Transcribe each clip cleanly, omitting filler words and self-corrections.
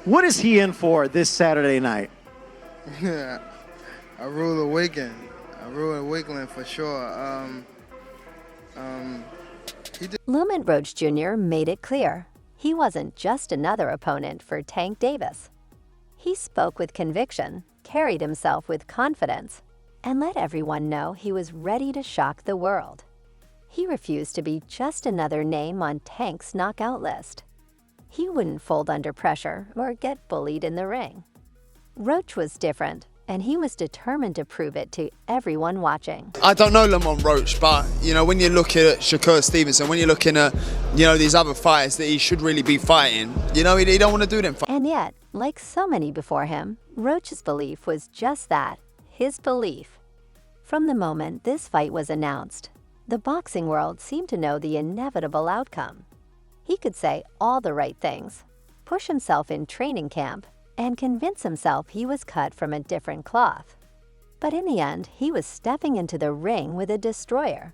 What is he in for this Saturday night? I rule a weekend. I rule a weekend for sure. Lamont Roach Jr. made it clear he wasn't just another opponent for Tank Davis. He spoke with conviction, carried himself with confidence, and let everyone know he was ready to shock the world. He refused to be just another name on Tank's knockout list. He wouldn't fold under pressure or get bullied in the ring. Roach was different, and he was determined to prove it to everyone watching. I don't know Lamont Roach, but when you look at Shakur Stevenson, when you're looking at these other fighters that he should really be fighting, he don't want to do them. And yet, like so many before him, Roach's belief was just that, his belief. From the moment this fight was announced, the boxing world seemed to know the inevitable outcome. He could say all the right things, push himself in training camp, and convince himself he was cut from a different cloth. But in the end, he was stepping into the ring with a destroyer.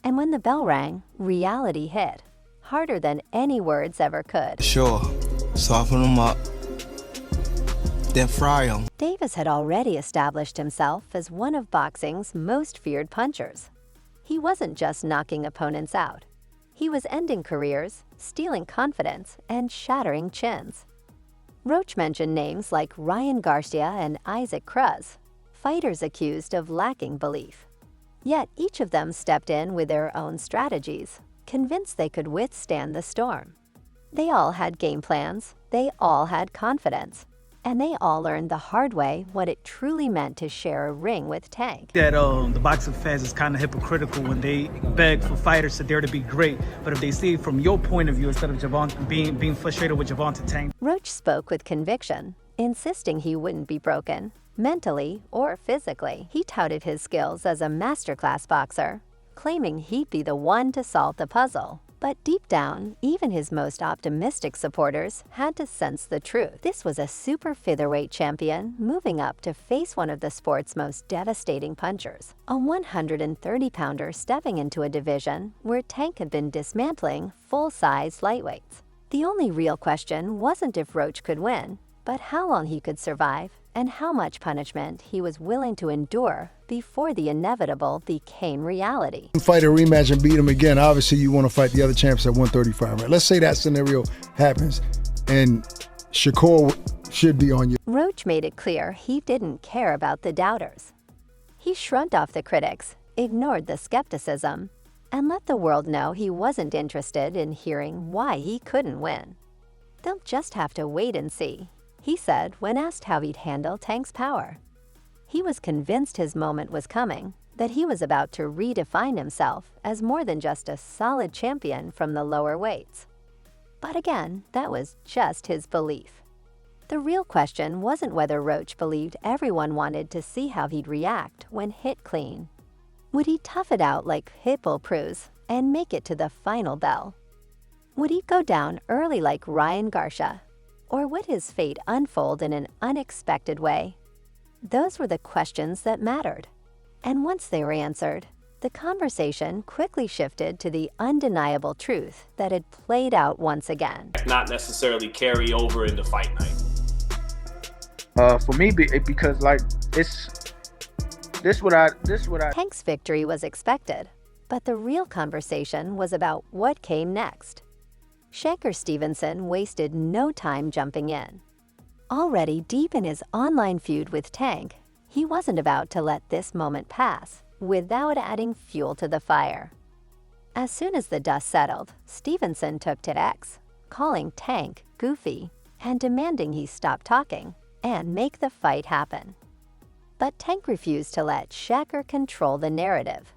And when the bell rang, reality hit, harder than any words ever could. Sure, soften them up, then fry them. Davis had already established himself as one of boxing's most feared punchers. He wasn't just knocking opponents out. He was ending careers, stealing confidence, and shattering chins. Roach mentioned names like Ryan Garcia and Isaac Cruz, fighters accused of lacking belief. Yet each of them stepped in with their own strategies, convinced they could withstand the storm. They all had game plans, they all had confidence, and they all learned the hard way what it truly meant to share a ring with Tank. That the boxing fans is kind of hypocritical when they beg for fighters to dare to be great, but if they see it from your point of view instead of Gervonta being frustrated with Gervonta Tank. Roach spoke with conviction, insisting he wouldn't be broken, mentally or physically. He touted his skills as a masterclass boxer, claiming he'd be the one to solve the puzzle. But deep down, even his most optimistic supporters had to sense the truth. This was a super featherweight champion moving up to face one of the sport's most devastating punchers, a 130-pounder stepping into a division where Tank had been dismantling full-size lightweights. The only real question wasn't if Roach could win, but how long he could survive and how much punishment he was willing to endure before the inevitable became reality. Fight a rematch and beat him again. Obviously, you want to fight the other champs at 135, right? Let's say that scenario happens and Shakur should be on you. Roach made it clear he didn't care about the doubters. He shrugged off the critics, ignored the skepticism, and let the world know he wasn't interested in hearing why he couldn't win. They'll just have to wait and see, he said when asked how he'd handle Tank's power. He was convinced his moment was coming, that he was about to redefine himself as more than just a solid champion from the lower weights. But again, that was just his belief. The real question wasn't whether Roach believed everyone wanted to see how he'd react when hit clean. Would he tough it out like Pitbull Cruz and make it to the final bell? Would he go down early like Ryan Garcia? Or would his fate unfold in an unexpected way? Those were the questions that mattered. And once they were answered, the conversation quickly shifted to the undeniable truth that had played out once again. Not necessarily carry over into fight night. For me, because like this what I. Tank's victory was expected, but the real conversation was about what came next. Shakur Stevenson wasted no time jumping in. Already deep in his online feud with Tank, he wasn't about to let this moment pass without adding fuel to the fire. As soon as the dust settled, Stevenson took to X, calling Tank goofy and demanding he stop talking and make the fight happen. But Tank refused to let Shakur control the narrative.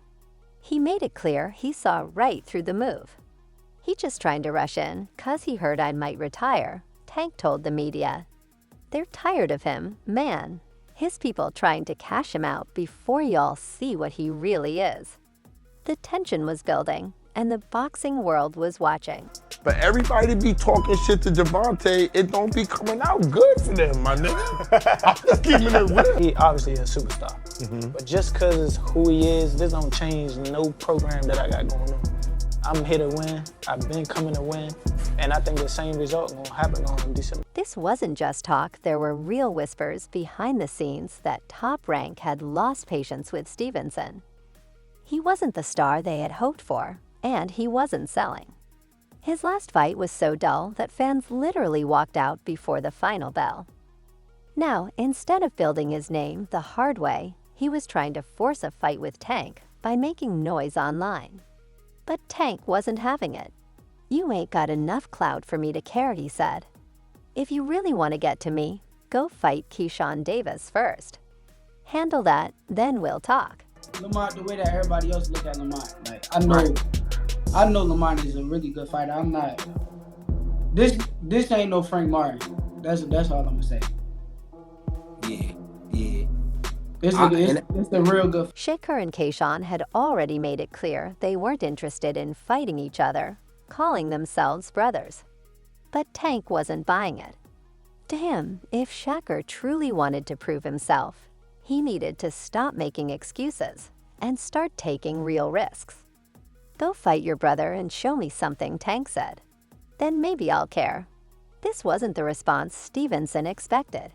He made it clear he saw right through the move. He just trying to rush in 'cause he heard I might retire, Tank told the media. They're tired of him, man. His people trying to cash him out before y'all see what he really is. The tension was building, and the boxing world was watching. But everybody be talking shit to Gervonta, it don't be coming out good for them, my nigga. I'm just keeping it real. He obviously a superstar, but just 'cause it's who he is, this don't change no program that I got going on. I'm here to win. I've been coming to win. And I think the same result gonna happen on December. This wasn't just talk, there were real whispers behind the scenes that Top Rank had lost patience with Stevenson. He wasn't the star they had hoped for, and he wasn't selling. His last fight was so dull that fans literally walked out before the final bell. Now, instead of building his name the hard way, he was trying to force a fight with Tank by making noise online. But Tank wasn't having it. "You ain't got enough clout for me to care," he said. "If you really want to get to me, go fight Gervonta Davis first. Handle that, then we'll talk." Lamont, the way that everybody else look at Lamont, like I know Lamont is a really good fighter. I'm not. This ain't no Frank Martin. That's all I'm gonna say. Yeah. It's a real good. Shakur and Keyshawn had already made it clear they weren't interested in fighting each other, calling themselves brothers. But Tank wasn't buying it. To him, if Shakur truly wanted to prove himself, he needed to stop making excuses and start taking real risks. "Go fight your brother and show me something," Tank said. "Then maybe I'll care." This wasn't the response Stevenson expected.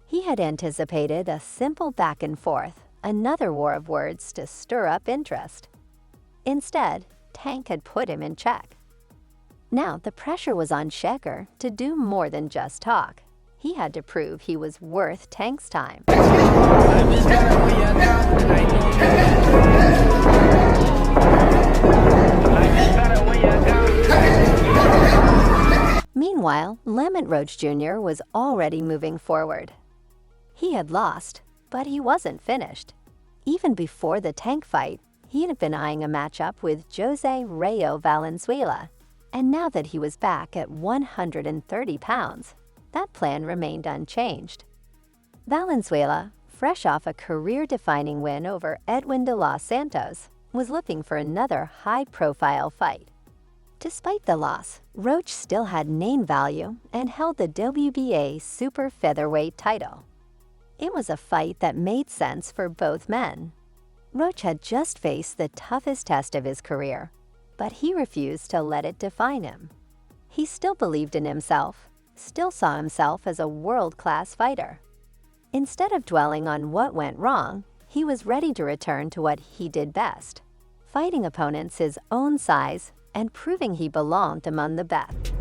He had anticipated a simple back and forth, another war of words to stir up interest. Instead, Tank had put him in check. Now the pressure was on Shakur to do more than just talk. He had to prove he was worth Tank's time. Meanwhile, Lamont Roach Jr. was already moving forward. He had lost, but he wasn't finished. Even before the Tank fight, he had been eyeing a matchup with Jose Rayo Valenzuela, and now that he was back at 130 pounds, that plan remained unchanged. Valenzuela, fresh off a career-defining win over Edwin de los Santos, was looking for another high-profile fight. Despite the loss, Roach still had name value and held the WBA super featherweight title. It was a fight that made sense for both men. Roach had just faced the toughest test of his career, but he refused to let it define him. He still believed in himself, still saw himself as a world-class fighter. Instead of dwelling on what went wrong, he was ready to return to what he did best, fighting opponents his own size and proving he belonged among the best.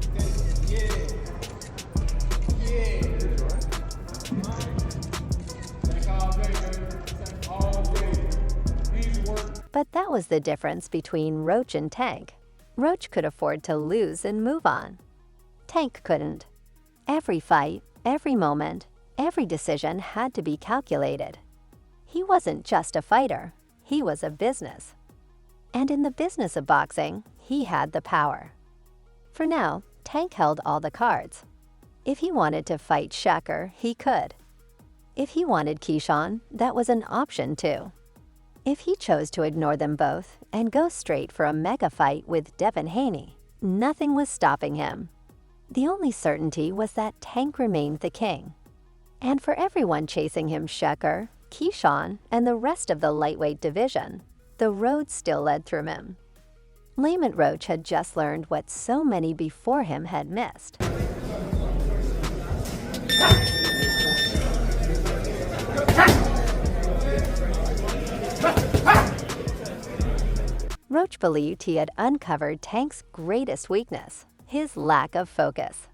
But that was the difference between Roach and Tank. Roach could afford to lose and move on. Tank couldn't. Every fight, every moment, every decision had to be calculated. He wasn't just a fighter, he was a business. And in the business of boxing, he had the power. For now, Tank held all the cards. If he wanted to fight Shakur, he could. If he wanted Keyshawn, that was an option too. If he chose to ignore them both and go straight for a mega fight with Devin Haney, nothing was stopping him. The only certainty was that Tank remained the king. And for everyone chasing him, Shakur, Keyshawn, and the rest of the lightweight division, the road still led through him. Lamont Roach had just learned what so many before him had missed. Roach believed he had uncovered Tank's greatest weakness, his lack of focus.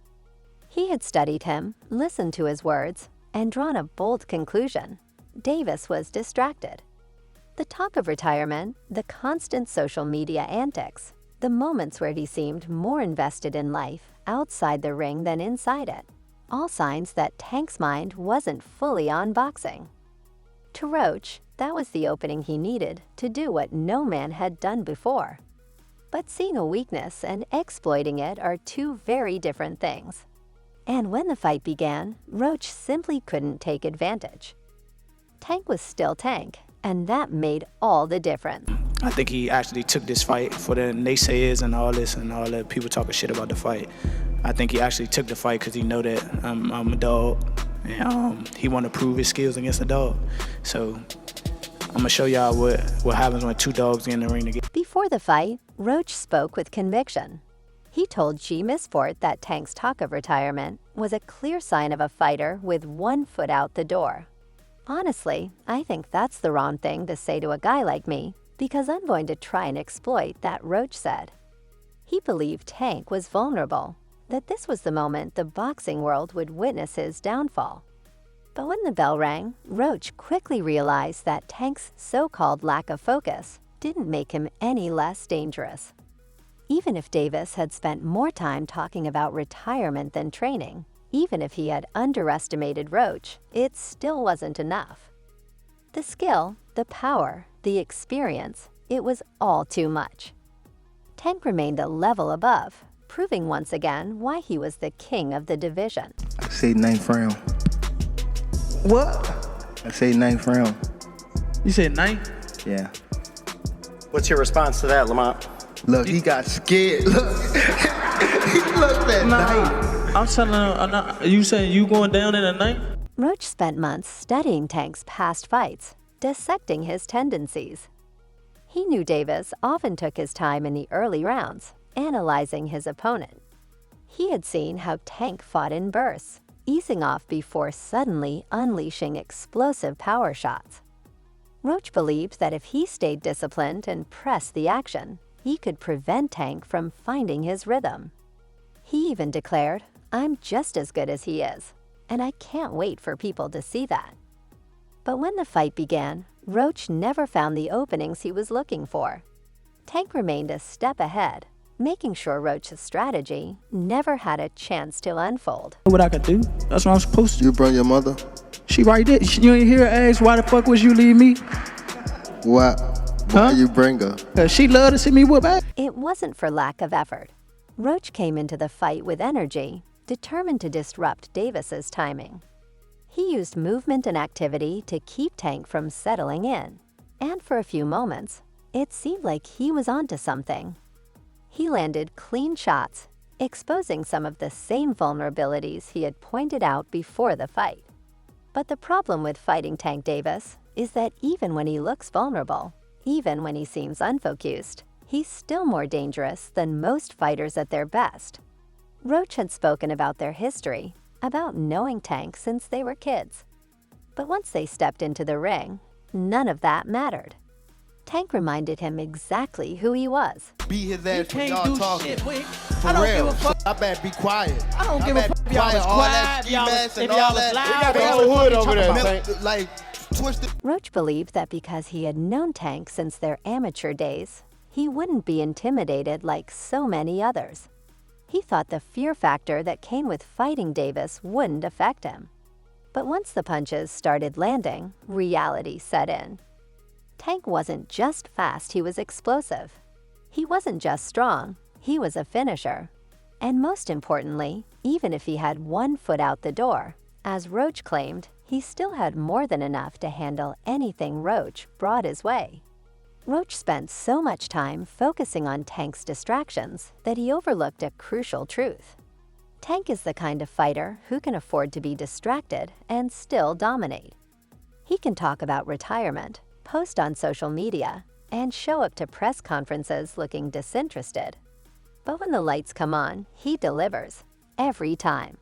He had studied him, listened to his words, and drawn a bold conclusion. Davis was distracted. The talk of retirement, the constant social media antics, the moments where he seemed more invested in life outside the ring than inside it, all signs that Tank's mind wasn't fully on boxing. To Roach, that was the opening he needed to do what no man had done before. But seeing a weakness and exploiting it are two very different things. And when the fight began, Roach simply couldn't take advantage. Tank was still Tank, and that made all the difference. I think he actually took this fight for the naysayers and all this and all the people talking shit about the fight. I think he actually took the fight because he know that I'm a dog, and he want to prove his skills against a dog. So I'm gonna show y'all what happens when two dogs get in the ring together. Before the fight, Roach spoke with conviction. He told G. Misfort that Tank's talk of retirement was a clear sign of a fighter with one foot out the door. Honestly, I think that's the wrong thing to say to a guy like me, because I'm going to try and exploit that, Roach said. He believed Tank was vulnerable, that this was the moment the boxing world would witness his downfall. But when the bell rang, Roach quickly realized that Tank's so-called lack of focus didn't make him any less dangerous. Even if Davis had spent more time talking about retirement than training, even if he had underestimated Roach, it still wasn't enough. The skill, the power, the experience, it was all too much. Tank remained a level above, proving once again why he was the king of the division. I say ninth round. What? I say ninth round. You said 9? Yeah. What's your response to that, Lamont? Look, he got scared. Look. He looked at night. I'm telling her, you saying you going down in a night? Roach spent months studying Tank's past fights, dissecting his tendencies. He knew Davis often took his time in the early rounds, analyzing his opponent. He had seen how Tank fought in bursts, easing off before suddenly unleashing explosive power shots. Roach believed that if he stayed disciplined and pressed the action, he could prevent Tank from finding his rhythm. He even declared, "I'm just as good as he is, and I can't wait for people to see that." But when the fight began, Roach never found the openings he was looking for. Tank remained a step ahead, making sure Roach's strategy never had a chance to unfold. What I could do? That's what I'm supposed to do. You brought your mother? She right there. You ain't hear her ask, why the fuck was you leave me? Why? Why you bring her? Cause she loved to see me whoop ass. It wasn't for lack of effort. Roach came into the fight with energy, determined to disrupt Davis's timing. He used movement and activity to keep Tank from settling in, and for a few moments, it seemed like he was onto something. He landed clean shots, exposing some of the same vulnerabilities he had pointed out before the fight. But the problem with fighting Tank Davis is that even when he looks vulnerable, even when he seems unfocused, he's still more dangerous than most fighters at their best. Roach had spoken about their history, about knowing Tank since they were kids. But once they stepped into the ring, none of that mattered. Tank reminded him exactly who he was. Beat his ass when Can't y'all do talking. shit, boy. For I don't real. give a fuck. I better be quiet. I don't give a fuck if y'all was All that quiet, ski y'all was- mask and if y'all all was that. loud. We got What the y'all whole hood fucking over talking there, about? like twisted. Roach believed that because he had known Tank since their amateur days, he wouldn't be intimidated like so many others. He thought the fear factor that came with fighting Davis wouldn't affect him. But once the punches started landing, reality set in. Tank wasn't just fast, he was explosive. He wasn't just strong, he was a finisher. And most importantly, even if he had one foot out the door, as Roach claimed, he still had more than enough to handle anything Roach brought his way. Roach spent so much time focusing on Tank's distractions that he overlooked a crucial truth. Tank is the kind of fighter who can afford to be distracted and still dominate. He can talk about retirement, post on social media, and show up to press conferences looking disinterested. But when the lights come on, he delivers, every time.